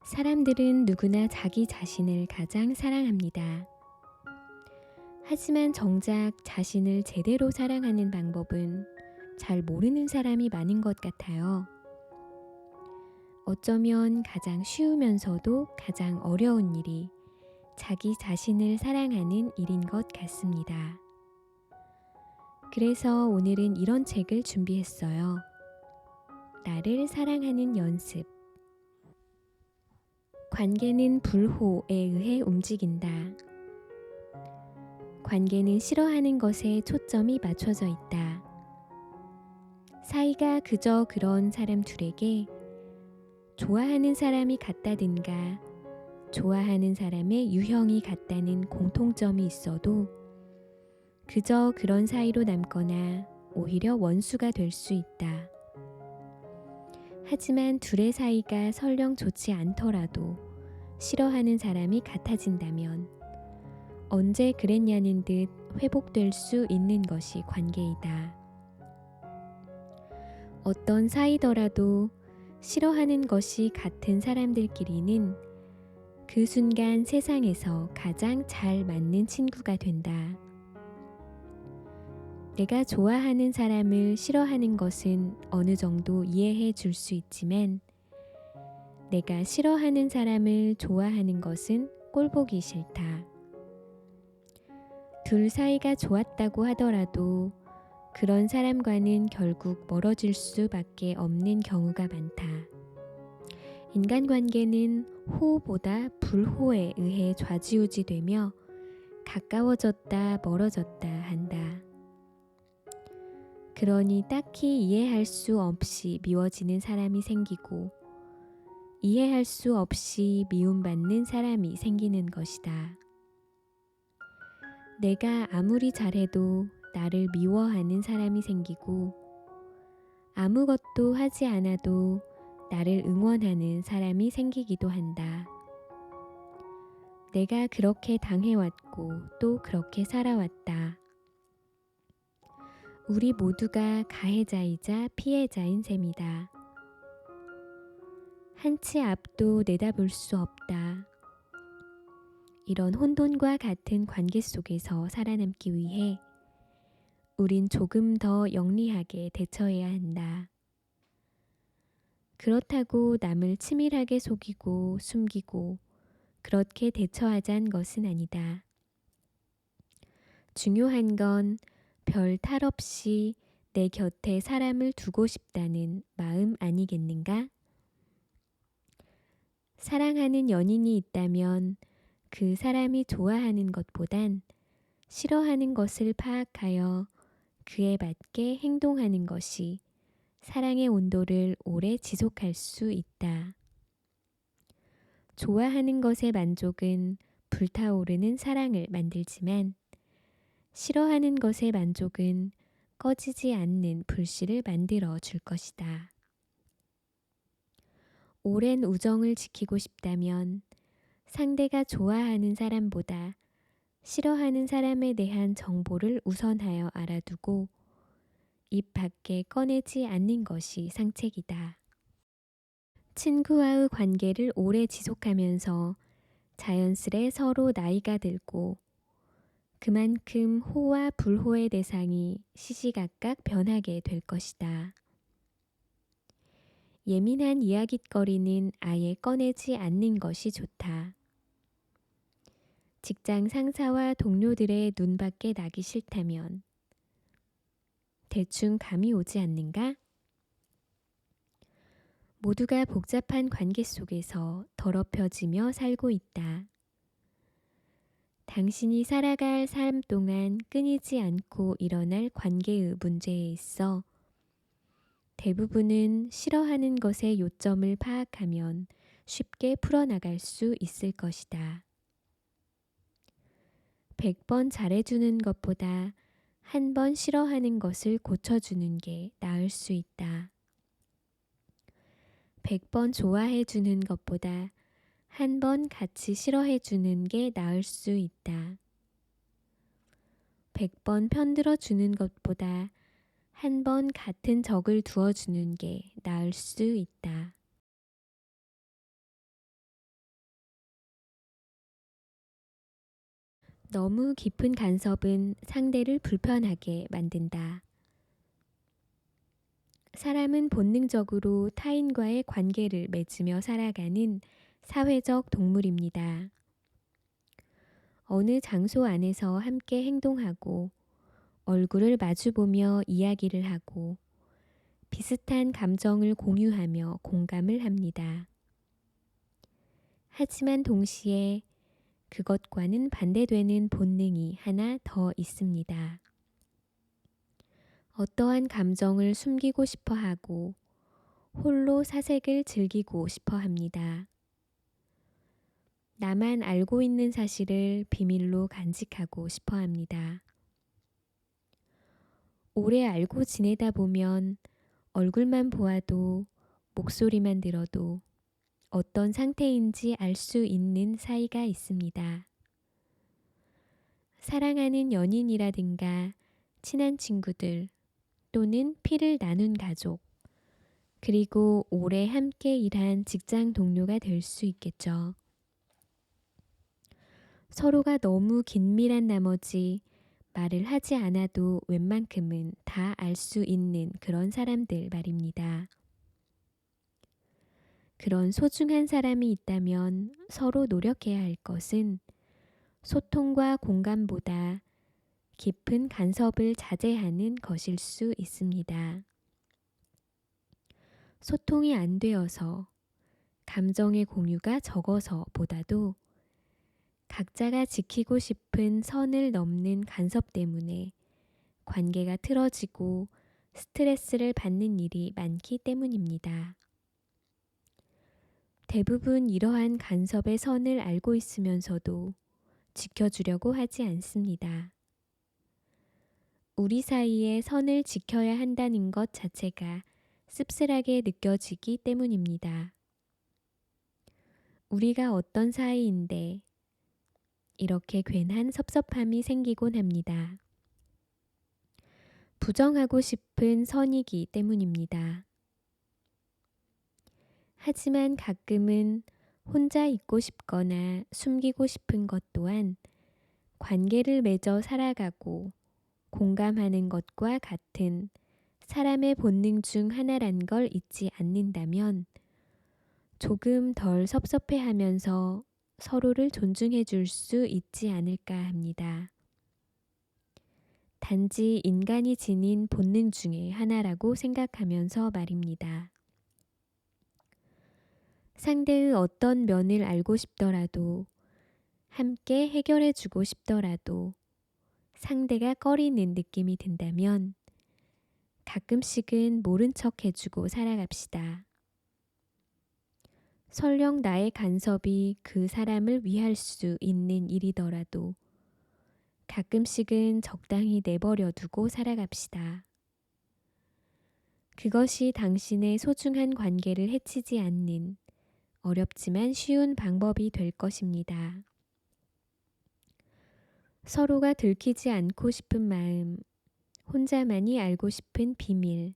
사람들은 누구나 자기 자신을 가장 사랑합니다. 하지만 정작 자신을 제대로 사랑하는 방법은 잘 모르는 사람이 많은 것 같아요. 어쩌면 가장 쉬우면서도 가장 어려운 일이 자기 자신을 사랑하는 일인 것 같습니다. 그래서 오늘은 이런 책을 준비했어요. 나를 사랑하는 연습. 관계는 불호에 의해 움직인다. 관계는 싫어하는 것에 초점이 맞춰져 있다. 사이가 그저 그런 사람 둘에게 좋아하는 사람이 같다든가 좋아하는 사람의 유형이 같다는 공통점이 있어도 그저 그런 사이로 남거나 오히려 원수가 될 수 있다. 하지만 둘의 사이가 설령 좋지 않더라도 싫어하는 사람이 같아진다면 언제 그랬냐는 듯 회복될 수 있는 것이 관계이다. 어떤 사이더라도 싫어하는 것이 같은 사람들끼리는 그 순간 세상에서 가장 잘 맞는 친구가 된다. 내가 좋아하는 사람을 싫어하는 것은 어느 정도 이해해 줄 수 있지만 내가 싫어하는 사람을 좋아하는 것은 꼴보기 싫다. 둘 사이가 좋았다고 하더라도 그런 사람과는 결국 멀어질 수밖에 없는 경우가 많다. 인간관계는 호보다 불호에 의해 좌지우지되며 가까워졌다 멀어졌다 한다. 그러니 딱히 이해할 수 없이 미워지는 사람이 생기고 이해할 수 없이 미움받는 사람이 생기는 것이다. 내가 아무리 잘해도 나를 미워하는 사람이 생기고 아무것도 하지 않아도 나를 응원하는 사람이 생기기도 한다. 내가 그렇게 당해왔고 또 그렇게 살아왔다. 우리 모두가 가해자이자 피해자인 셈이다. 한 치 앞도 내다볼 수 없다. 이런 혼돈과 같은 관계 속에서 살아남기 위해 우린 조금 더 영리하게 대처해야 한다. 그렇다고 남을 치밀하게 속이고 숨기고 그렇게 대처하자는 것은 아니다. 중요한 건 별 탈 없이 내 곁에 사람을 두고 싶다는 마음 아니겠는가? 사랑하는 연인이 있다면 그 사람이 좋아하는 것보단 싫어하는 것을 파악하여 그에 맞게 행동하는 것이 사랑의 온도를 오래 지속할 수 있다. 좋아하는 것의 만족은 불타오르는 사랑을 만들지만 싫어하는 것의 만족은 꺼지지 않는 불씨를 만들어 줄 것이다. 오랜 우정을 지키고 싶다면 상대가 좋아하는 사람보다 싫어하는 사람에 대한 정보를 우선하여 알아두고 입 밖에 꺼내지 않는 것이 상책이다. 친구와의 관계를 오래 지속하면서 자연스레 서로 나이가 들고 그만큼 호와 불호의 대상이 시시각각 변하게 될 것이다. 예민한 이야깃거리는 아예 꺼내지 않는 것이 좋다. 직장 상사와 동료들의 눈밖에 나기 싫다면 대충 감이 오지 않는가? 모두가 복잡한 관계 속에서 더럽혀지며 살고 있다. 당신이 살아갈 삶 동안 끊이지 않고 일어날 관계의 문제에 있어 대부분은 싫어하는 것의 요점을 파악하면 쉽게 풀어나갈 수 있을 것이다. 100번 잘해주는 것보다 한 번 싫어하는 것을 고쳐주는 게 나을 수 있다. 100번 좋아해주는 것보다 한 번 같이 싫어해주는 게 나을 수 있다. 100번 편들어주는 것보다 한 번 같은 적을 두어주는 게 나을 수 있다. 너무 깊은 간섭은 상대를 불편하게 만든다. 사람은 본능적으로 타인과의 관계를 맺으며 살아가는 사회적 동물입니다. 어느 장소 안에서 함께 행동하고 얼굴을 마주보며 이야기를 하고 비슷한 감정을 공유하며 공감을 합니다. 하지만 동시에 그것과는 반대되는 본능이 하나 더 있습니다. 어떠한 감정을 숨기고 싶어 하고 홀로 사색을 즐기고 싶어 합니다. 나만 알고 있는 사실을 비밀로 간직하고 싶어 합니다. 오래 알고 지내다 보면 얼굴만 보아도 목소리만 들어도 어떤 상태인지 알 수 있는 사이가 있습니다. 사랑하는 연인이라든가 친한 친구들 또는 피를 나눈 가족, 그리고 오래 함께 일한 직장 동료가 될 수 있겠죠. 서로가 너무 긴밀한 나머지 말을 하지 않아도 웬만큼은 다 알 수 있는 그런 사람들 말입니다. 그런 소중한 사람이 있다면 서로 노력해야 할 것은 소통과 공감보다 깊은 간섭을 자제하는 것일 수 있습니다. 소통이 안 되어서 감정의 공유가 적어서 보다도 각자가 지키고 싶은 선을 넘는 간섭 때문에 관계가 틀어지고 스트레스를 받는 일이 많기 때문입니다. 대부분 이러한 간섭의 선을 알고 있으면서도 지켜주려고 하지 않습니다. 우리 사이에 선을 지켜야 한다는 것 자체가 씁쓸하게 느껴지기 때문입니다. 우리가 어떤 사이인데 이렇게 괜한 섭섭함이 생기곤 합니다. 부정하고 싶은 선이기 때문입니다. 하지만 가끔은 혼자 있고 싶거나 숨기고 싶은 것 또한 관계를 맺어 살아가고 공감하는 것과 같은 사람의 본능 중 하나란 걸 잊지 않는다면 조금 덜 섭섭해하면서 서로를 존중해 줄 수 있지 않을까 합니다. 단지 인간이 지닌 본능 중에 하나라고 생각하면서 말입니다. 상대의 어떤 면을 알고 싶더라도 함께 해결해 주고 싶더라도 상대가 꺼리는 느낌이 든다면 가끔씩은 모른 척 해주고 살아갑시다. 설령 나의 간섭이 그 사람을 위할 수 있는 일이더라도 가끔씩은 적당히 내버려 두고 살아갑시다. 그것이 당신의 소중한 관계를 해치지 않는 어렵지만 쉬운 방법이 될 것입니다. 서로가 들키지 않고 싶은 마음, 혼자만이 알고 싶은 비밀,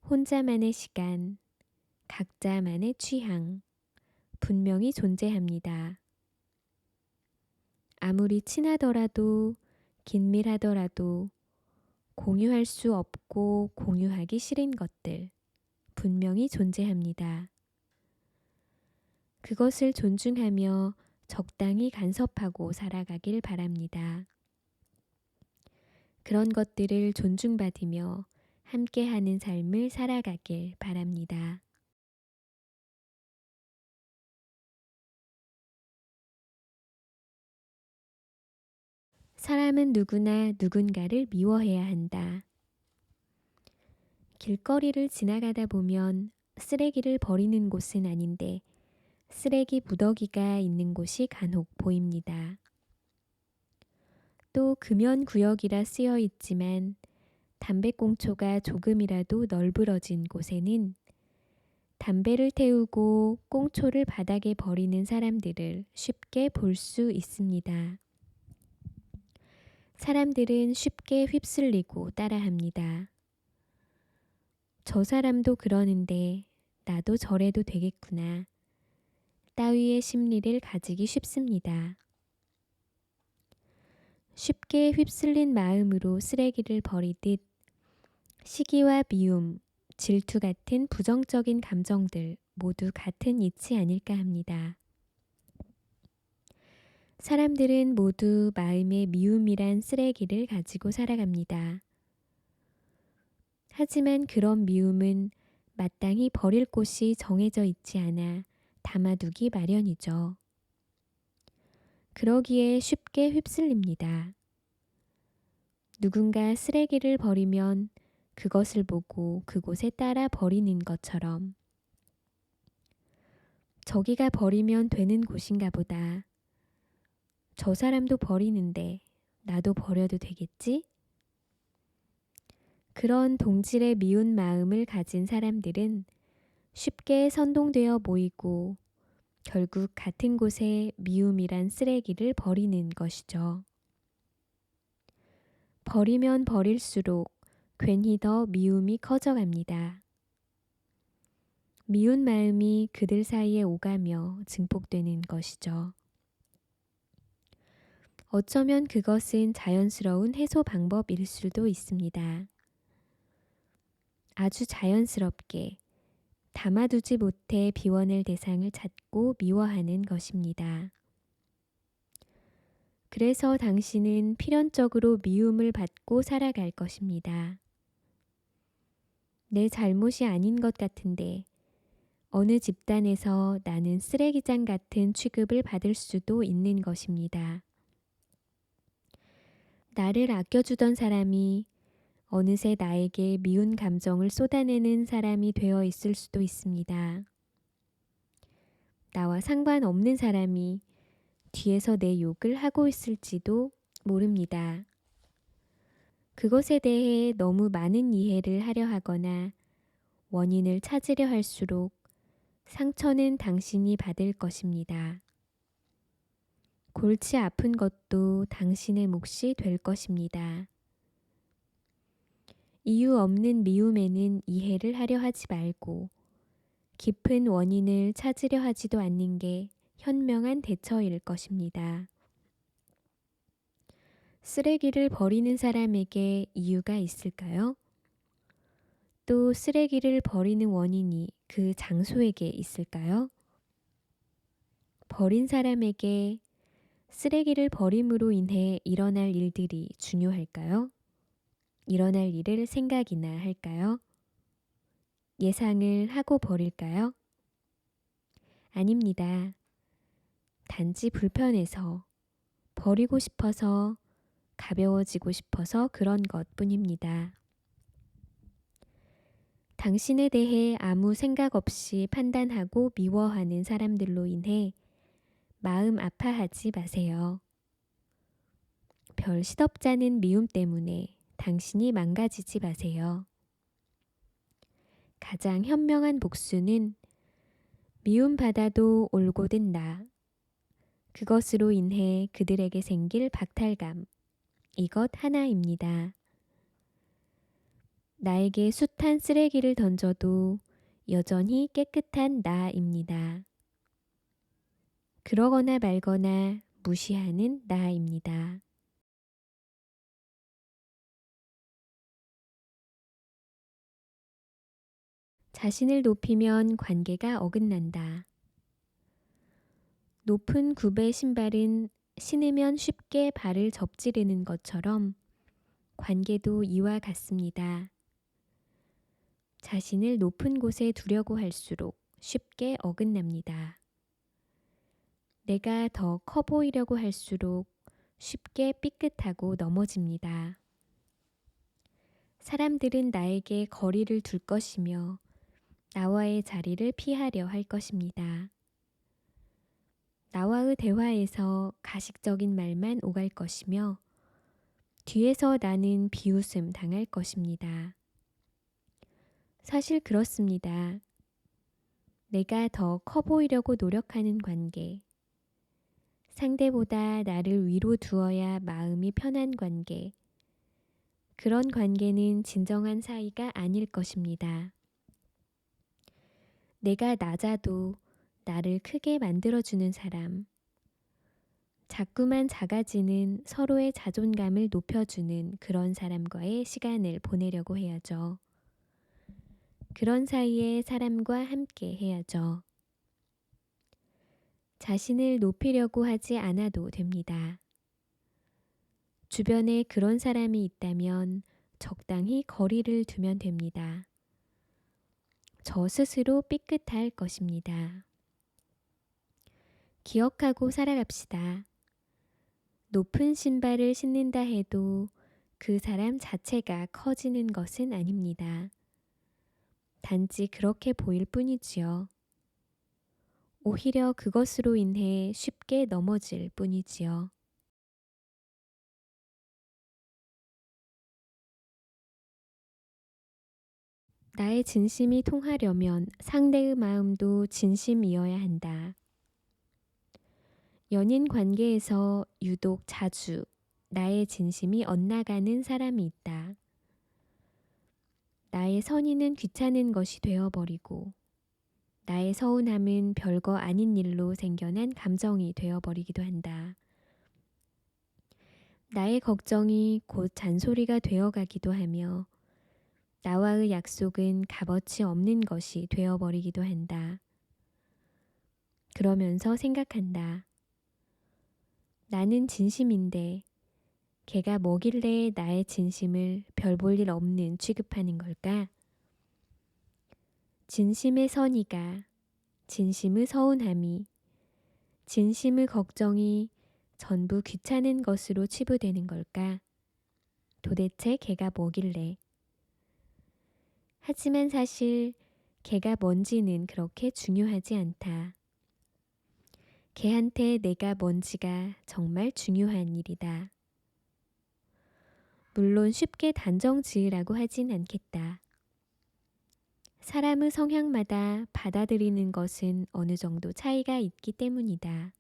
혼자만의 시간, 각자만의 취향, 분명히 존재합니다. 아무리 친하더라도, 긴밀하더라도, 공유할 수 없고 공유하기 싫은 것들, 분명히 존재합니다. 그것을 존중하며 적당히 간섭하고 살아가길 바랍니다. 그런 것들을 존중받으며 함께하는 삶을 살아가길 바랍니다. 사람은 누구나 누군가를 미워해야 한다. 길거리를 지나가다 보면 쓰레기를 버리는 곳은 아닌데 쓰레기 무더기가 있는 곳이 간혹 보입니다. 또 금연구역이라 쓰여 있지만 담배꽁초가 조금이라도 널브러진 곳에는 담배를 태우고 꽁초를 바닥에 버리는 사람들을 쉽게 볼 수 있습니다. 사람들은 쉽게 휩쓸리고 따라합니다. 저 사람도 그러는데 나도 저래도 되겠구나. 따위의 심리를 가지기 쉽습니다. 쉽게 휩쓸린 마음으로 쓰레기를 버리듯 시기와 미움, 질투 같은 부정적인 감정들 모두 같은 이치 아닐까 합니다. 사람들은 모두 마음의 미움이란 쓰레기를 가지고 살아갑니다. 하지만 그런 미움은 마땅히 버릴 곳이 정해져 있지 않아 담아두기 마련이죠. 그러기에 쉽게 휩쓸립니다. 누군가 쓰레기를 버리면 그것을 보고 그곳에 따라 버리는 것처럼 저기가 버리면 되는 곳인가 보다. 저 사람도 버리는데 나도 버려도 되겠지? 그런 동질의 미운 마음을 가진 사람들은 쉽게 선동되어 모이고 결국 같은 곳에 미움이란 쓰레기를 버리는 것이죠. 버리면 버릴수록 괜히 더 미움이 커져갑니다. 미운 마음이 그들 사이에 오가며 증폭되는 것이죠. 어쩌면 그것은 자연스러운 해소 방법일 수도 있습니다. 아주 자연스럽게 담아두지 못해 비워낼 대상을 찾고 미워하는 것입니다. 그래서 당신은 필연적으로 미움을 받고 살아갈 것입니다. 내 잘못이 아닌 것 같은데 어느 집단에서 나는 쓰레기장 같은 취급을 받을 수도 있는 것입니다. 나를 아껴주던 사람이 어느새 나에게 미운 감정을 쏟아내는 사람이 되어 있을 수도 있습니다. 나와 상관없는 사람이 뒤에서 내 욕을 하고 있을지도 모릅니다. 그것에 대해 너무 많은 이해를 하려 하거나 원인을 찾으려 할수록 상처는 당신이 받을 것입니다. 골치 아픈 것도 당신의 몫이 될 것입니다. 이유 없는 미움에는 이해를 하려 하지 말고 깊은 원인을 찾으려 하지도 않는 게 현명한 대처일 것입니다. 쓰레기를 버리는 사람에게 이유가 있을까요? 또 쓰레기를 버리는 원인이 그 장소에게 있을까요? 버린 사람에게 쓰레기를 버림으로 인해 일어날 일들이 중요할까요? 일어날 일을 생각이나 할까요? 예상을 하고 버릴까요? 아닙니다. 단지 불편해서, 버리고 싶어서, 가벼워지고 싶어서 그런 것 뿐입니다. 당신에 대해 아무 생각 없이 판단하고 미워하는 사람들로 인해 마음 아파하지 마세요. 별 시덥잖은 미움 때문에 당신이 망가지지 마세요. 가장 현명한 복수는 미움받아도 올곧은 나, 그것으로 인해 그들에게 생길 박탈감, 이것 하나입니다. 나에게 숱한 쓰레기를 던져도 여전히 깨끗한 나입니다. 그러거나 말거나 무시하는 나입니다. 자신을 높이면 관계가 어긋난다. 높은 굽의 신발은 신으면 쉽게 발을 접지르는 것처럼 관계도 이와 같습니다. 자신을 높은 곳에 두려고 할수록 쉽게 어긋납니다. 내가 더 커 보이려고 할수록 쉽게 삐끗하고 넘어집니다. 사람들은 나에게 거리를 둘 것이며 나와의 자리를 피하려 할 것입니다. 나와의 대화에서 가식적인 말만 오갈 것이며 뒤에서 나는 비웃음 당할 것입니다. 사실 그렇습니다. 내가 더 커 보이려고 노력하는 관계, 상대보다 나를 위로 두어야 마음이 편한 관계, 그런 관계는 진정한 사이가 아닐 것입니다. 내가 낮아도 나를 크게 만들어주는 사람, 자꾸만 작아지는 서로의 자존감을 높여주는 그런 사람과의 시간을 보내려고 해야죠. 그런 사이에 사람과 함께 해야죠. 자신을 높이려고 하지 않아도 됩니다. 주변에 그런 사람이 있다면 적당히 거리를 두면 됩니다. 저 스스로 삐끗할 것입니다. 기억하고 살아갑시다. 높은 신발을 신는다 해도 그 사람 자체가 커지는 것은 아닙니다. 단지 그렇게 보일 뿐이지요. 오히려 그것으로 인해 쉽게 넘어질 뿐이지요. 나의 진심이 통하려면 상대의 마음도 진심이어야 한다. 연인 관계에서 유독 자주 나의 진심이 엇나가는 사람이 있다. 나의 선의는 귀찮은 것이 되어버리고 나의 서운함은 별거 아닌 일로 생겨난 감정이 되어버리기도 한다. 나의 걱정이 곧 잔소리가 되어가기도 하며 나와의 약속은 값어치 없는 것이 되어버리기도 한다. 그러면서 생각한다. 나는 진심인데 걔가 뭐길래 나의 진심을 별 볼 일 없는 취급하는 걸까? 진심의 선의가, 진심의 서운함이, 진심의 걱정이 전부 귀찮은 것으로 치부되는 걸까? 도대체 걔가 뭐길래? 하지만 사실 걔가 뭔지는 그렇게 중요하지 않다. 걔한테 내가 뭔지가 정말 중요한 일이다. 물론 쉽게 단정 지으라고 하진 않겠다. 사람의 성향마다 받아들이는 것은 어느 정도 차이가 있기 때문이다.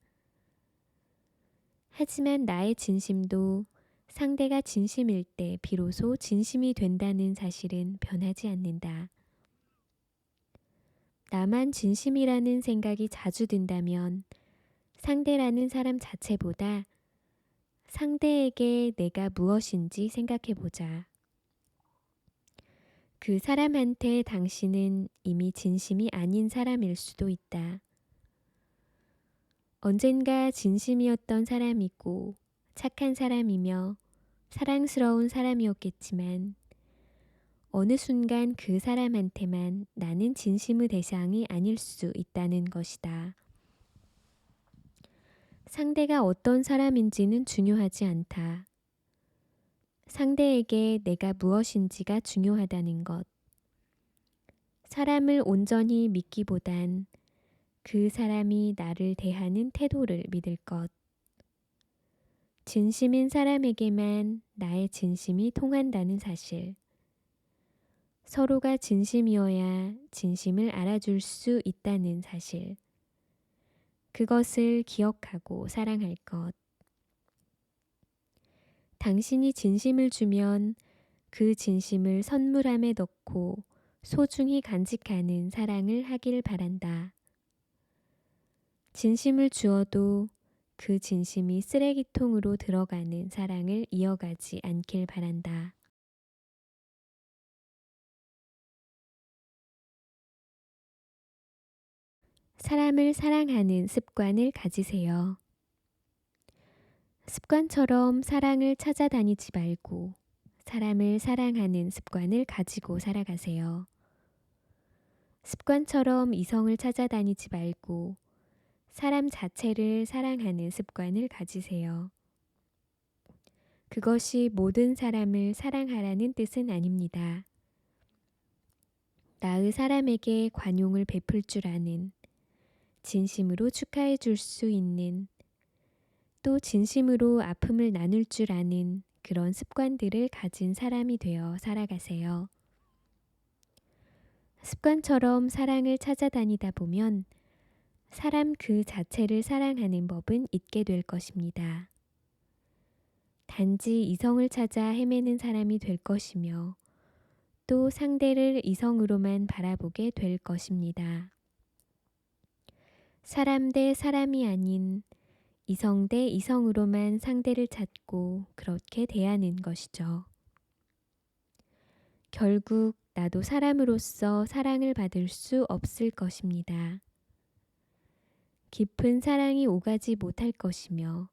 하지만 나의 진심도 상대가 진심일 때 비로소 진심이 된다는 사실은 변하지 않는다. 나만 진심이라는 생각이 자주 든다면 상대라는 사람 자체보다 상대에게 내가 무엇인지 생각해 보자. 그 사람한테 당신은 이미 진심이 아닌 사람일 수도 있다. 언젠가 진심이었던 사람이고 착한 사람이며 사랑스러운 사람이었겠지만 어느 순간 그 사람한테만 나는 진심의 대상이 아닐 수 있다는 것이다. 상대가 어떤 사람인지는 중요하지 않다. 상대에게 내가 무엇인지가 중요하다는 것. 사람을 온전히 믿기보단 그 사람이 나를 대하는 태도를 믿을 것. 진심인 사람에게만 나의 진심이 통한다는 사실. 서로가 진심이어야 진심을 알아줄 수 있다는 사실. 그것을 기억하고 사랑할 것. 당신이 진심을 주면 그 진심을 선물함에 넣고 소중히 간직하는 사랑을 하길 바란다. 진심을 주어도 그 진심이 쓰레기통으로 들어가는 사랑을 이어가지 않길 바란다. 사람을 사랑하는 습관을 가지세요. 습관처럼 사랑을 찾아다니지 말고 사람을 사랑하는 습관을 가지고 살아가세요. 습관처럼 이성을 찾아다니지 말고 사람 자체를 사랑하는 습관을 가지세요. 그것이 모든 사람을 사랑하라는 뜻은 아닙니다. 나의 사람에게 관용을 베풀 줄 아는, 진심으로 축하해 줄 수 있는, 또 진심으로 아픔을 나눌 줄 아는 그런 습관들을 가진 사람이 되어 살아가세요. 습관처럼 사랑을 찾아다니다 보면 사람 그 자체를 사랑하는 법은 잊게 될 것입니다. 단지 이성을 찾아 헤매는 사람이 될 것이며 또 상대를 이성으로만 바라보게 될 것입니다. 사람 대 사람이 아닌 이성 대 이성으로만 상대를 찾고 그렇게 대하는 것이죠. 결국 나도 사람으로서 사랑을 받을 수 없을 것입니다. 깊은 사랑이 오가지 못할 것이며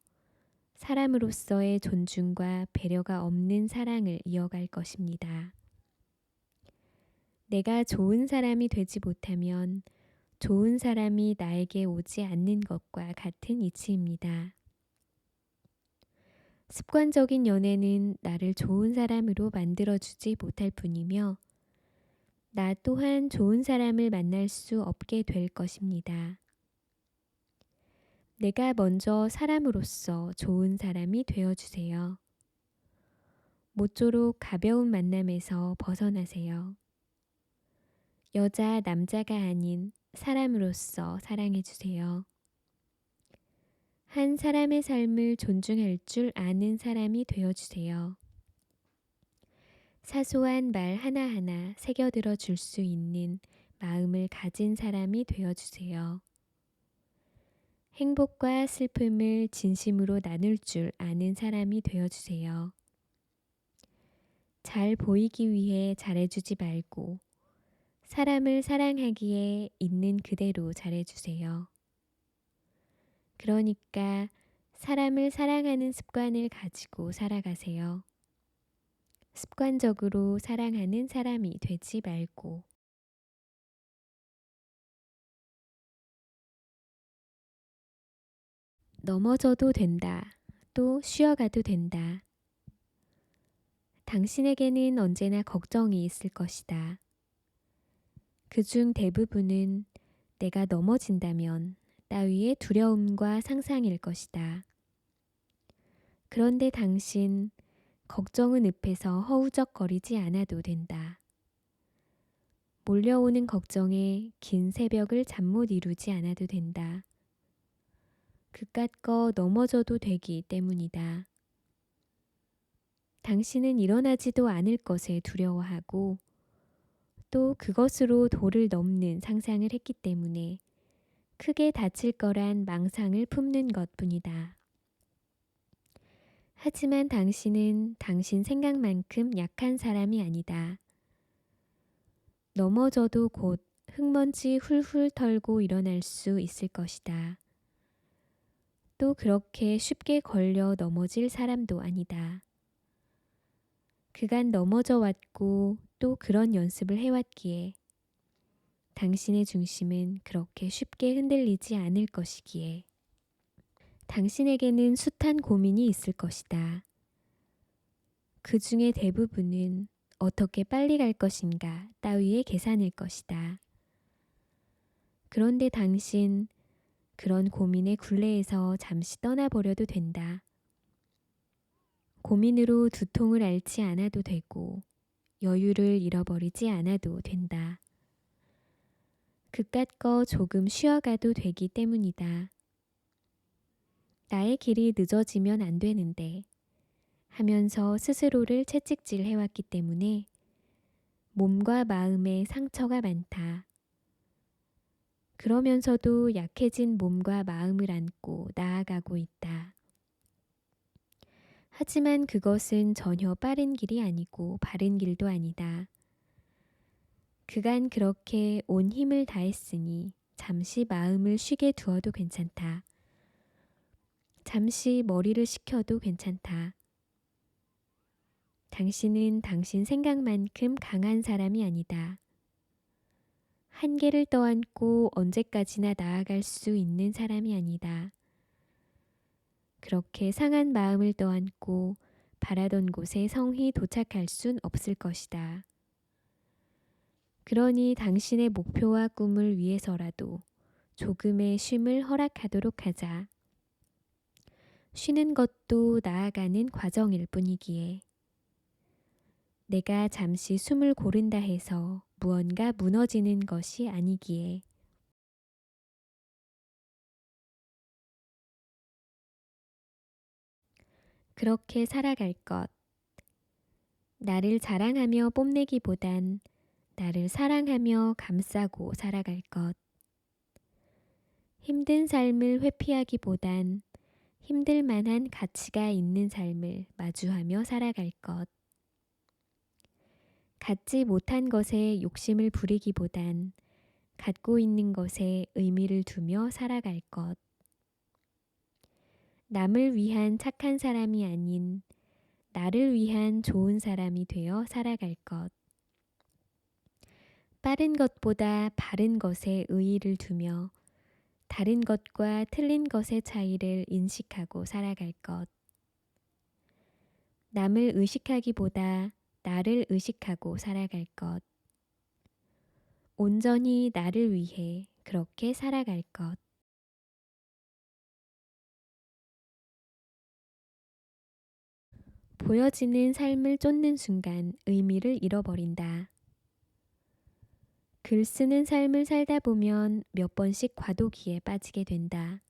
사람으로서의 존중과 배려가 없는 사랑을 이어갈 것입니다. 내가 좋은 사람이 되지 못하면 좋은 사람이 나에게 오지 않는 것과 같은 이치입니다. 습관적인 연애는 나를 좋은 사람으로 만들어주지 못할 뿐이며 나 또한 좋은 사람을 만날 수 없게 될 것입니다. 내가 먼저 사람으로서 좋은 사람이 되어주세요. 모쪼록 가벼운 만남에서 벗어나세요. 여자, 남자가 아닌 사람으로서 사랑해주세요. 한 사람의 삶을 존중할 줄 아는 사람이 되어주세요. 사소한 말 하나하나 새겨들어 줄 수 있는 마음을 가진 사람이 되어주세요. 행복과 슬픔을 진심으로 나눌 줄 아는 사람이 되어주세요. 잘 보이기 위해 잘해주지 말고 사람을 사랑하기에 있는 그대로 잘해주세요. 그러니까 사람을 사랑하는 습관을 가지고 살아가세요. 습관적으로 사랑하는 사람이 되지 말고. 넘어져도 된다. 또 쉬어가도 된다. 당신에게는 언제나 걱정이 있을 것이다. 그중 대부분은 내가 넘어진다면 따위의 두려움과 상상일 것이다. 그런데 당신, 걱정은 읍에서 허우적거리지 않아도 된다. 몰려오는 걱정에 긴 새벽을 잠 못 이루지 않아도 된다. 그깟 거 넘어져도 되기 때문이다. 당신은 일어나지도 않을 것에 두려워하고 또 그것으로 도를 넘는 상상을 했기 때문에 크게 다칠 거란 망상을 품는 것뿐이다. 하지만 당신은 당신 생각만큼 약한 사람이 아니다. 넘어져도 곧 흙먼지 훌훌 털고 일어날 수 있을 것이다. 또 그렇게 쉽게 걸려 넘어질 사람도 아니다. 그간 넘어져 왔고 또 그런 연습을 해왔기에 당신의 중심은 그렇게 쉽게 흔들리지 않을 것이기에 당신에게는 숱한 고민이 있을 것이다. 그 중에 대부분은 어떻게 빨리 갈 것인가 따위의 계산일 것이다. 그런데 당신 그런 고민의 굴레에서 잠시 떠나버려도 된다. 고민으로 두통을 앓지 않아도 되고 여유를 잃어버리지 않아도 된다. 그깟 거 조금 쉬어가도 되기 때문이다. 나의 길이 늦어지면 안 되는데 하면서 스스로를 채찍질 해왔기 때문에 몸과 마음에 상처가 많다. 그러면서도 약해진 몸과 마음을 안고 나아가고 있다. 하지만 그것은 전혀 빠른 길이 아니고 바른 길도 아니다. 그간 그렇게 온 힘을 다했으니 잠시 마음을 쉬게 두어도 괜찮다. 잠시 머리를 식혀도 괜찮다. 당신은 당신 생각만큼 강한 사람이 아니다. 한계를 떠안고 언제까지나 나아갈 수 있는 사람이 아니다. 그렇게 상한 마음을 떠안고 바라던 곳에 성히 도착할 순 없을 것이다. 그러니 당신의 목표와 꿈을 위해서라도 조금의 쉼을 허락하도록 하자. 쉬는 것도 나아가는 과정일 뿐이기에 내가 잠시 숨을 고른다 해서 무언가 무너지는 것이 아니기에 그렇게 살아갈 것. 나를 자랑하며 뽐내기보단 나를 사랑하며 감싸고 살아갈 것. 힘든 삶을 회피하기보단 힘들 만한 가치가 있는 삶을 마주하며 살아갈 것. 갖지 못한 것에 욕심을 부리기보단 갖고 있는 것에 의미를 두며 살아갈 것. 남을 위한 착한 사람이 아닌 나를 위한 좋은 사람이 되어 살아갈 것. 빠른 것보다 바른 것에 의의를 두며 다른 것과 틀린 것의 차이를 인식하고 살아갈 것. 남을 의식하기보다 나를 의식하고 살아갈 것. 온전히 나를 위해 그렇게 살아갈 것. 보여지는 삶을 쫓는 순간 의미를 잃어버린다. 글 쓰는 삶을 살다 보면 몇 번씩 과도기에 빠지게 된다.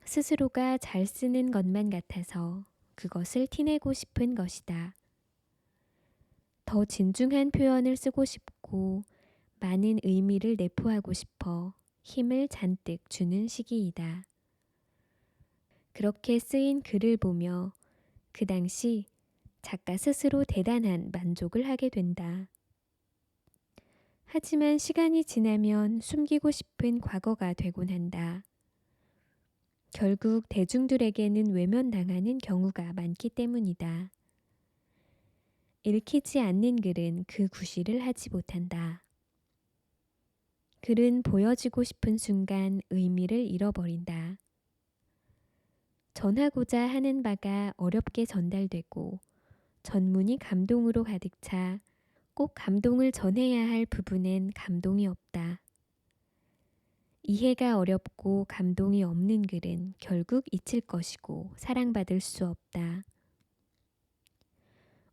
스스로가 잘 쓰는 것만 같아서 그것을 티내고 싶은 것이다. 더 진중한 표현을 쓰고 싶고 많은 의미를 내포하고 싶어 힘을 잔뜩 주는 시기이다. 그렇게 쓰인 글을 보며 그 당시 작가 스스로 대단한 만족을 하게 된다. 하지만 시간이 지나면 숨기고 싶은 과거가 되곤 한다. 결국 대중들에게는 외면당하는 경우가 많기 때문이다. 읽히지 않는 글은 그 구실을 하지 못한다. 글은 보여지고 싶은 순간 의미를 잃어버린다. 전하고자 하는 바가 어렵게 전달되고 전문이 감동으로 가득 차 꼭 감동을 전해야 할 부분엔 감동이 없다. 이해가 어렵고 감동이 없는 글은 결국 잊힐 것이고 사랑받을 수 없다.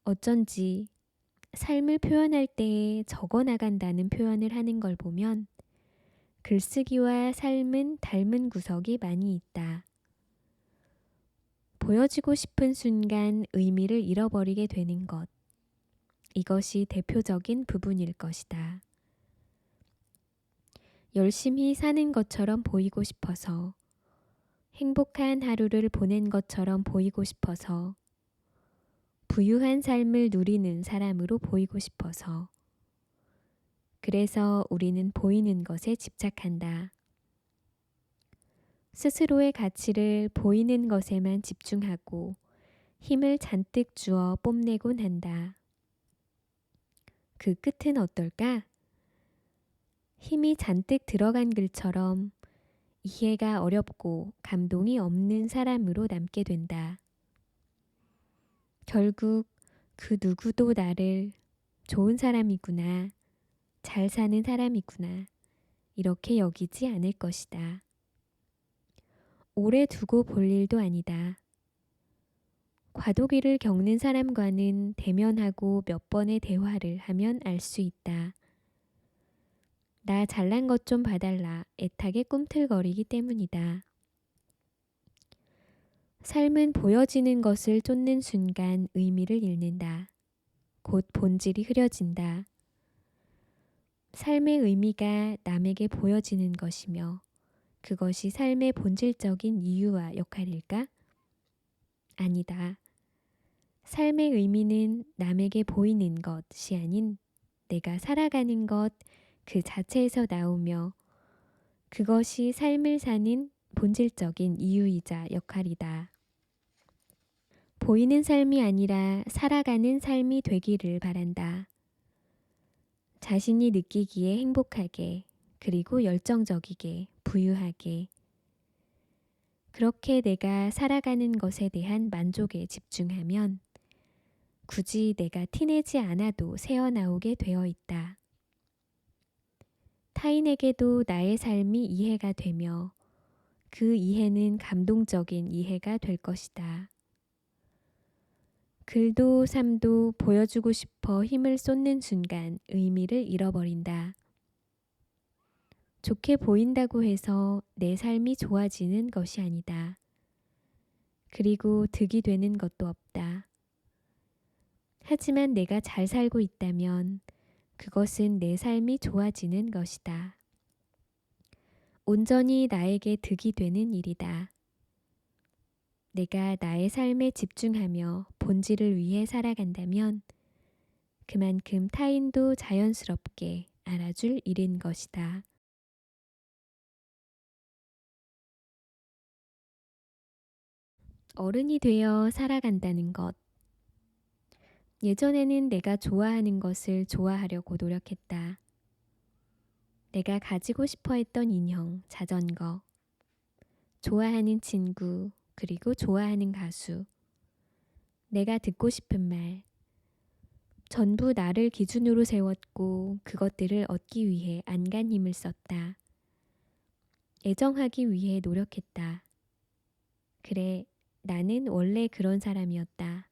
어쩐지 삶을 표현할 때에 적어나간다는 표현을 하는 걸 보면 글쓰기와 삶은 닮은 구석이 많이 있다. 보여지고 싶은 순간 의미를 잃어버리게 되는 것. 이것이 대표적인 부분일 것이다. 열심히 사는 것처럼 보이고 싶어서, 행복한 하루를 보낸 것처럼 보이고 싶어서, 부유한 삶을 누리는 사람으로 보이고 싶어서, 그래서 우리는 보이는 것에 집착한다. 스스로의 가치를 보이는 것에만 집중하고 힘을 잔뜩 주어 뽐내곤 한다. 그 끝은 어떨까? 힘이 잔뜩 들어간 글처럼 이해가 어렵고 감동이 없는 사람으로 남게 된다. 결국 그 누구도 나를 좋은 사람이구나, 잘 사는 사람이구나, 이렇게 여기지 않을 것이다. 오래 두고 볼 일도 아니다. 과도기를 겪는 사람과는 대면하고 몇 번의 대화를 하면 알 수 있다. 나 잘난 것 좀 봐달라 애타게 꿈틀거리기 때문이다. 삶은 보여지는 것을 쫓는 순간 의미를 잃는다. 곧 본질이 흐려진다. 삶의 의미가 남에게 보여지는 것이며 그것이 삶의 본질적인 이유와 역할일까? 아니다. 삶의 의미는 남에게 보이는 것이 아닌 내가 살아가는 것 그 자체에서 나오며 그것이 삶을 사는 본질적인 이유이자 역할이다. 보이는 삶이 아니라 살아가는 삶이 되기를 바란다. 자신이 느끼기에 행복하게, 그리고 열정적이게, 부유하게. 그렇게 내가 살아가는 것에 대한 만족에 집중하면 굳이 내가 티내지 않아도 새어나오게 되어 있다. 타인에게도 나의 삶이 이해가 되며 그 이해는 감동적인 이해가 될 것이다. 글도 삶도 보여주고 싶어 힘을 쏟는 순간 의미를 잃어버린다. 좋게 보인다고 해서 내 삶이 좋아지는 것이 아니다. 그리고 득이 되는 것도 없다. 하지만 내가 잘 살고 있다면 그것은 내 삶이 좋아지는 것이다. 온전히 나에게 득이 되는 일이다. 내가 나의 삶에 집중하며 본질을 위해 살아간다면 그만큼 타인도 자연스럽게 알아줄 일인 것이다. 어른이 되어 살아간다는 것. 예전에는 내가 좋아하는 것을 좋아하려고 노력했다. 내가 가지고 싶어 했던 인형, 자전거, 좋아하는 친구, 그리고 좋아하는 가수, 내가 듣고 싶은 말, 전부 나를 기준으로 세웠고 그것들을 얻기 위해 안간 힘을 썼다. 애정하기 위해 노력했다. 그래, 나는 원래 그런 사람이었다.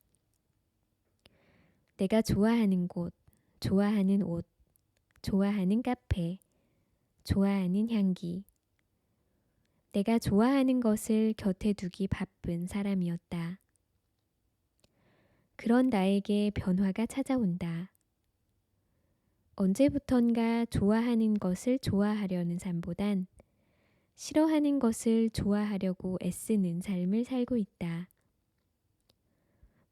내가 좋아하는 곳, 좋아하는 옷, 좋아하는 카페, 좋아하는 향기. 내가 좋아하는 것을 곁에 두기 바쁜 사람이었다. 그런 나에게 변화가 찾아온다. 언제부턴가 좋아하는 것을 좋아하려는 삶보단 싫어하는 것을 좋아하려고 애쓰는 삶을 살고 있다.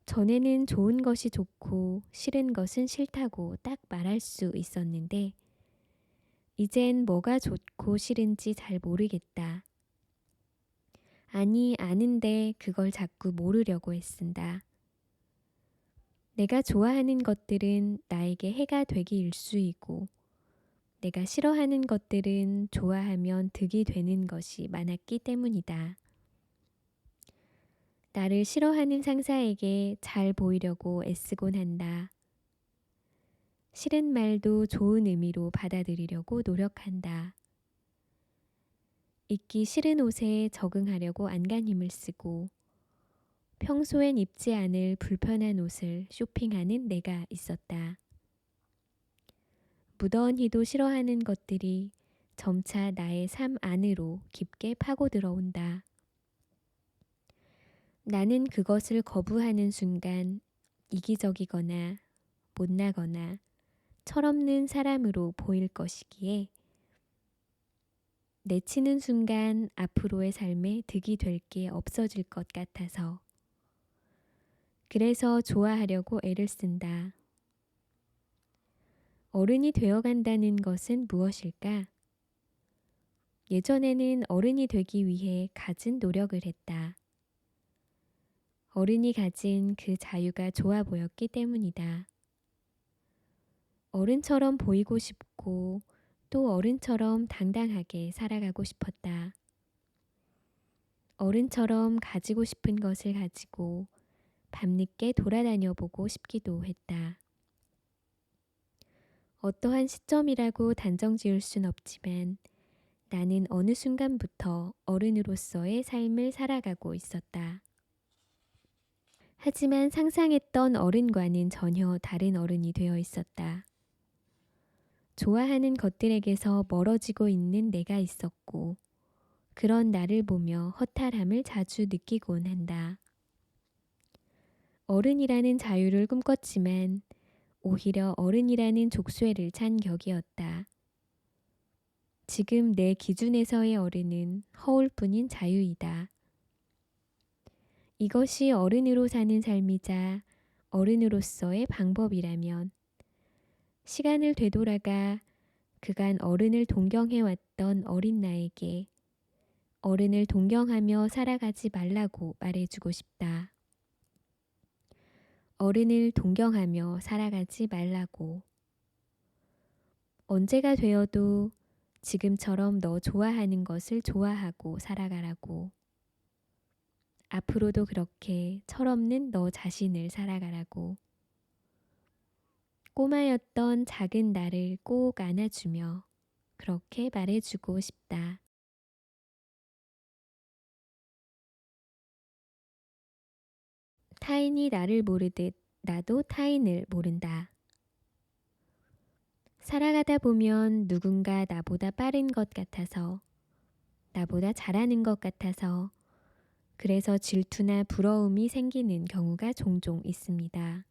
전에는 좋은 것이 좋고 싫은 것은 싫다고 딱 말할 수 있었는데 이젠 뭐가 좋고 싫은지 잘 모르겠다. 아니, 아는데 그걸 자꾸 모르려고 애쓴다. 내가 좋아하는 것들은 나에게 해가 되기 일쑤이고 내가 싫어하는 것들은 좋아하면 득이 되는 것이 많았기 때문이다. 나를 싫어하는 상사에게 잘 보이려고 애쓰곤 한다. 싫은 말도 좋은 의미로 받아들이려고 노력한다. 입기 싫은 옷에 적응하려고 안간 힘을 쓰고 평소엔 입지 않을 불편한 옷을 쇼핑하는 내가 있었다. 무던히도 싫어하는 것들이 점차 나의 삶 안으로 깊게 파고 들어온다. 나는 그것을 거부하는 순간 이기적이거나 못나거나 철없는 사람으로 보일 것이기에 내치는 순간 앞으로의 삶에 득이 될 게 없어질 것 같아서 그래서 좋아하려고 애를 쓴다. 어른이 되어간다는 것은 무엇일까? 예전에는 어른이 되기 위해 갖은 노력을 했다. 어른이 가진 그 자유가 좋아 보였기 때문이다. 어른처럼 보이고 싶고 또 어른처럼 당당하게 살아가고 싶었다. 어른처럼 가지고 싶은 것을 가지고 밤늦게 돌아다녀 보고 싶기도 했다. 어떠한 시점이라고 단정 지을 순 없지만 나는 어느 순간부터 어른으로서의 삶을 살아가고 있었다. 하지만 상상했던 어른과는 전혀 다른 어른이 되어 있었다. 좋아하는 것들에게서 멀어지고 있는 내가 있었고 그런 나를 보며 허탈함을 자주 느끼곤 한다. 어른이라는 자유를 꿈꿨지만 오히려 어른이라는 족쇄를 찬 격이었다. 지금 내 기준에서의 어른은 허울뿐인 자유이다. 이것이 어른으로 사는 삶이자 어른으로서의 방법이라면 시간을 되돌아가 그간 어른을 동경해왔던 어린 나에게 어른을 동경하며 살아가지 말라고 말해주고 싶다. 어른을 동경하며 살아가지 말라고. 언제가 되어도 지금처럼 너 좋아하는 것을 좋아하고 살아가라고. 앞으로도 그렇게 철없는 너 자신을 살아가라고. 꼬마였던 작은 나를 꼭 안아주며 그렇게 말해주고 싶다. 타인이 나를 모르듯 나도 타인을 모른다. 살아가다 보면 누군가 나보다 빠른 것 같아서, 나보다 잘하는 것 같아서, 그래서 질투나 부러움이 생기는 경우가 종종 있습니다.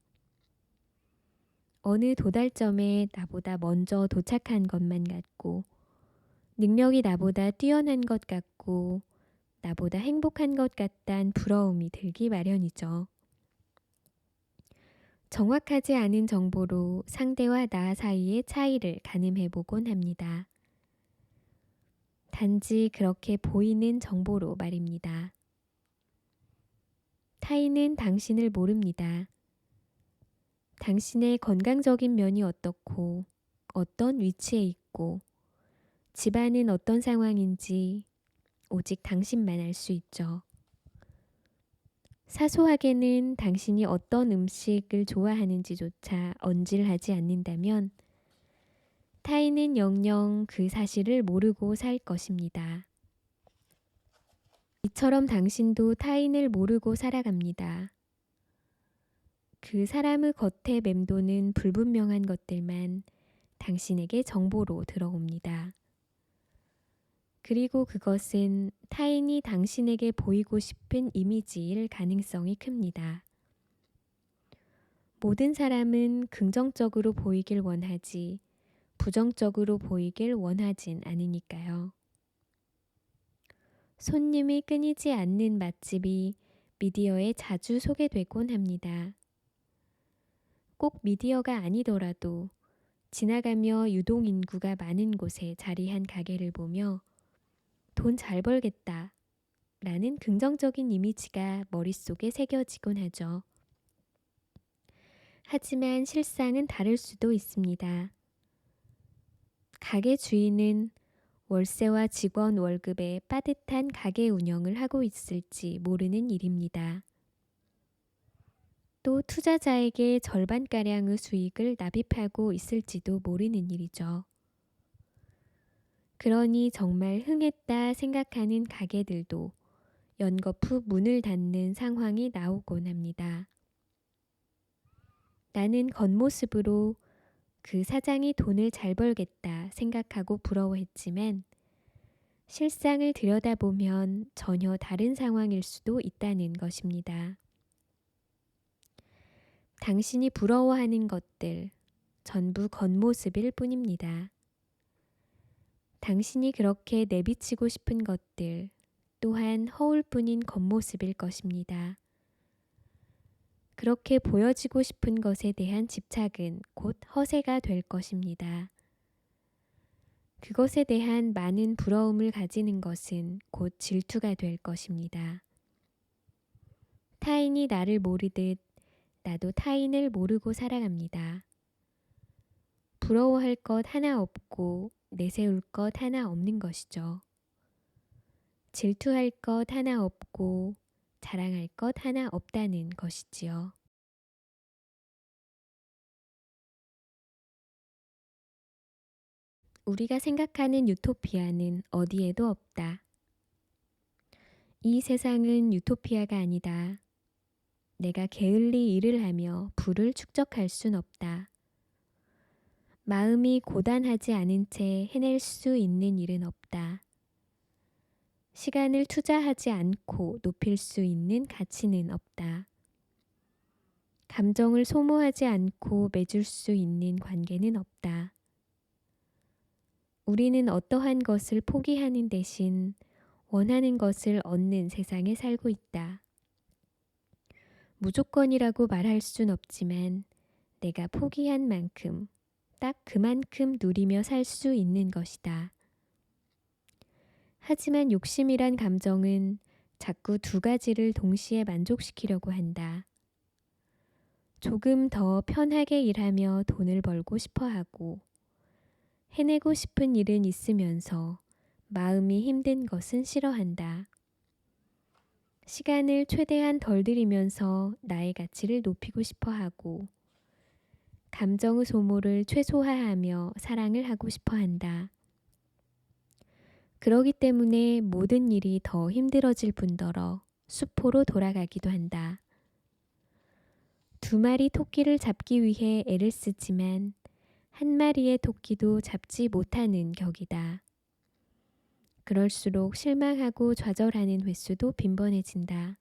어느 도달점에 나보다 먼저 도착한 것만 같고, 능력이 나보다 뛰어난 것 같고, 나보다 행복한 것 같단 부러움이 들기 마련이죠. 정확하지 않은 정보로 상대와 나 사이의 차이를 가늠해 보곤 합니다. 단지 그렇게 보이는 정보로 말입니다. 타인은 당신을 모릅니다. 당신의 건강적인 면이 어떻고, 어떤 위치에 있고, 집안은 어떤 상황인지 오직 당신만 알 수 있죠. 사소하게는 당신이 어떤 음식을 좋아하는지조차 언질하지 않는다면 타인은 영영 그 사실을 모르고 살 것입니다. 이처럼 당신도 타인을 모르고 살아갑니다. 그 사람의 겉에 맴도는 불분명한 것들만 당신에게 정보로 들어옵니다. 그리고 그것은 타인이 당신에게 보이고 싶은 이미지일 가능성이 큽니다. 모든 사람은 긍정적으로 보이길 원하지 부정적으로 보이길 원하진 않으니까요. 손님이 끊이지 않는 맛집이 미디어에 자주 소개되곤 합니다. 꼭 미디어가 아니더라도 지나가며 유동인구가 많은 곳에 자리한 가게를 보며 돈 잘 벌겠다 라는 긍정적인 이미지가 머릿속에 새겨지곤 하죠. 하지만 실상은 다를 수도 있습니다. 가게 주인은 월세와 직원 월급에 빠듯한 가게 운영을 하고 있을지 모르는 일입니다. 또 투자자에게 절반가량의 수익을 납입하고 있을지도 모르는 일이죠. 그러니 정말 흥했다 생각하는 가게들도 연거푸 문을 닫는 상황이 나오곤 합니다. 나는 겉모습으로 그 사장이 돈을 잘 벌겠다 생각하고 부러워했지만 실상을 들여다보면 전혀 다른 상황일 수도 있다는 것입니다. 당신이 부러워하는 것들 전부 겉모습일 뿐입니다. 당신이 그렇게 내비치고 싶은 것들 또한 허울뿐인 겉모습일 것입니다. 그렇게 보여지고 싶은 것에 대한 집착은 곧 허세가 될 것입니다. 그것에 대한 많은 부러움을 가지는 것은 곧 질투가 될 것입니다. 타인이 나를 모르듯 나도 타인을 모르고 살아갑니다. 부러워할 것 하나 없고 내세울 것 하나 없는 것이죠. 질투할 것 하나 없고 자랑할 것 하나 없다는 것이지요. 우리가 생각하는 유토피아는 어디에도 없다. 이 세상은 유토피아가 아니다. 내가 게을리 일을 하며 부를 축적할 순 없다. 마음이 고단하지 않은 채 해낼 수 있는 일은 없다. 시간을 투자하지 않고 높일 수 있는 가치는 없다. 감정을 소모하지 않고 맺을 수 있는 관계는 없다. 우리는 어떠한 것을 포기하는 대신 원하는 것을 얻는 세상에 살고 있다. 무조건이라고 말할 순 없지만 내가 포기한 만큼 딱 그만큼 누리며 살 수 있는 것이다. 하지만 욕심이란 감정은 자꾸 두 가지를 동시에 만족시키려고 한다. 조금 더 편하게 일하며 돈을 벌고 싶어 하고 해내고 싶은 일은 있으면서 마음이 힘든 것은 싫어한다. 시간을 최대한 덜 들이면서 나의 가치를 높이고 싶어 하고 감정의 소모를 최소화하며 사랑을 하고 싶어 한다. 그러기 때문에 모든 일이 더 힘들어질 뿐더러 수포로 돌아가기도 한다. 두 마리 토끼를 잡기 위해 애를 쓰지만 한 마리의 토끼도 잡지 못하는 격이다. 그럴수록 실망하고 좌절하는 횟수도 빈번해진다.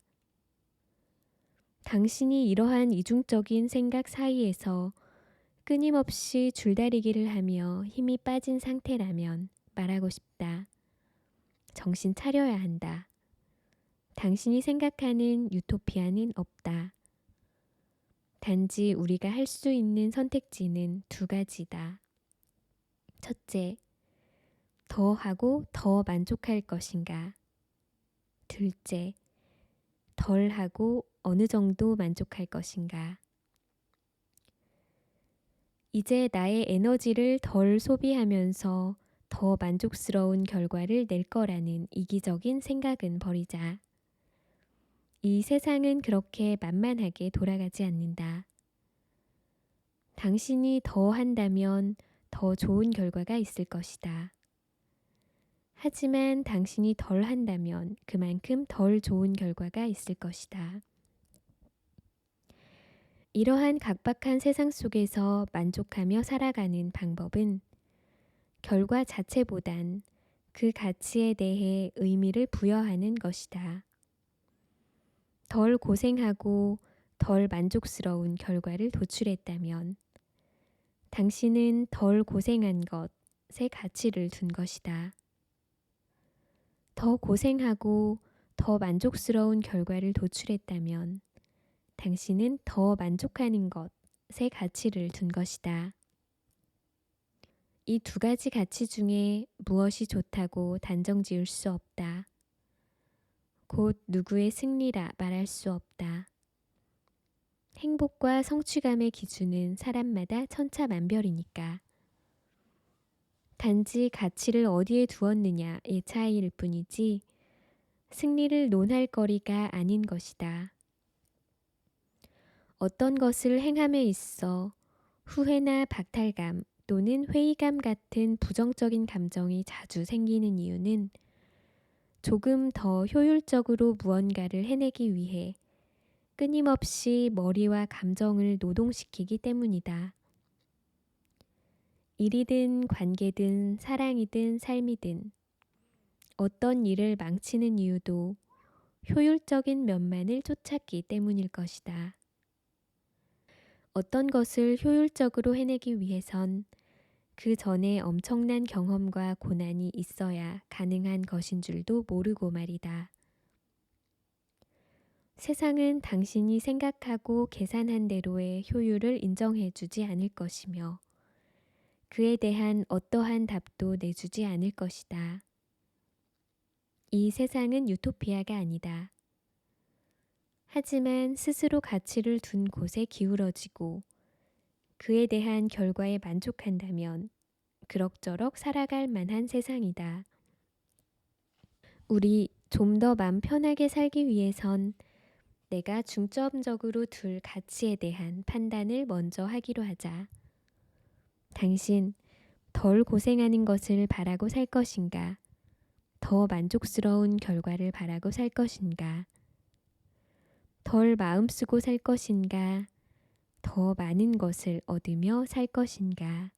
당신이 이러한 이중적인 생각 사이에서 끊임없이 줄다리기를 하며 힘이 빠진 상태라면 말하고 싶다. 정신 차려야 한다. 당신이 생각하는 유토피아는 없다. 단지 우리가 할 수 있는 선택지는 두 가지다. 첫째, 더 하고 더 만족할 것인가. 둘째, 덜 하고 어느 정도 만족할 것인가. 이제 나의 에너지를 덜 소비하면서 더 만족스러운 결과를 낼 거라는 이기적인 생각은 버리자. 이 세상은 그렇게 만만하게 돌아가지 않는다. 당신이 더 한다면 더 좋은 결과가 있을 것이다. 하지만 당신이 덜 한다면 그만큼 덜 좋은 결과가 있을 것이다. 이러한 각박한 세상 속에서 만족하며 살아가는 방법은 결과 자체보단 그 가치에 대해 의미를 부여하는 것이다. 덜 고생하고 덜 만족스러운 결과를 도출했다면 당신은 덜 고생한 것에 가치를 둔 것이다. 더 고생하고 더 만족스러운 결과를 도출했다면 당신은 더 만족하는 것에 가치를 둔 것이다. 이 두 가지 가치 중에 무엇이 좋다고 단정 지을 수 없다. 곧 누구의 승리라 말할 수 없다. 행복과 성취감의 기준은 사람마다 천차만별이니까. 단지 가치를 어디에 두었느냐의 차이일 뿐이지 승리를 논할 거리가 아닌 것이다. 어떤 것을 행함에 있어 후회나 박탈감 또는 회의감 같은 부정적인 감정이 자주 생기는 이유는 조금 더 효율적으로 무언가를 해내기 위해 끊임없이 머리와 감정을 노동시키기 때문이다. 일이든 관계든 사랑이든 삶이든 어떤 일을 망치는 이유도 효율적인 면만을 쫓았기 때문일 것이다. 어떤 것을 효율적으로 해내기 위해선 그 전에 엄청난 경험과 고난이 있어야 가능한 것인 줄도 모르고 말이다. 세상은 당신이 생각하고 계산한 대로의 효율을 인정해 주지 않을 것이며 그에 대한 어떠한 답도 내주지 않을 것이다. 이 세상은 유토피아가 아니다. 하지만 스스로 가치를 둔 곳에 기울어지고 그에 대한 결과에 만족한다면 그럭저럭 살아갈 만한 세상이다. 우리 좀 더 맘 편하게 살기 위해선 내가 중점적으로 둘 가치에 대한 판단을 먼저 하기로 하자. 당신 덜 고생하는 것을 바라고 살 것인가? 더 만족스러운 결과를 바라고 살 것인가? 덜 마음 쓰고 살 것인가? 더 많은 것을 얻으며 살 것인가?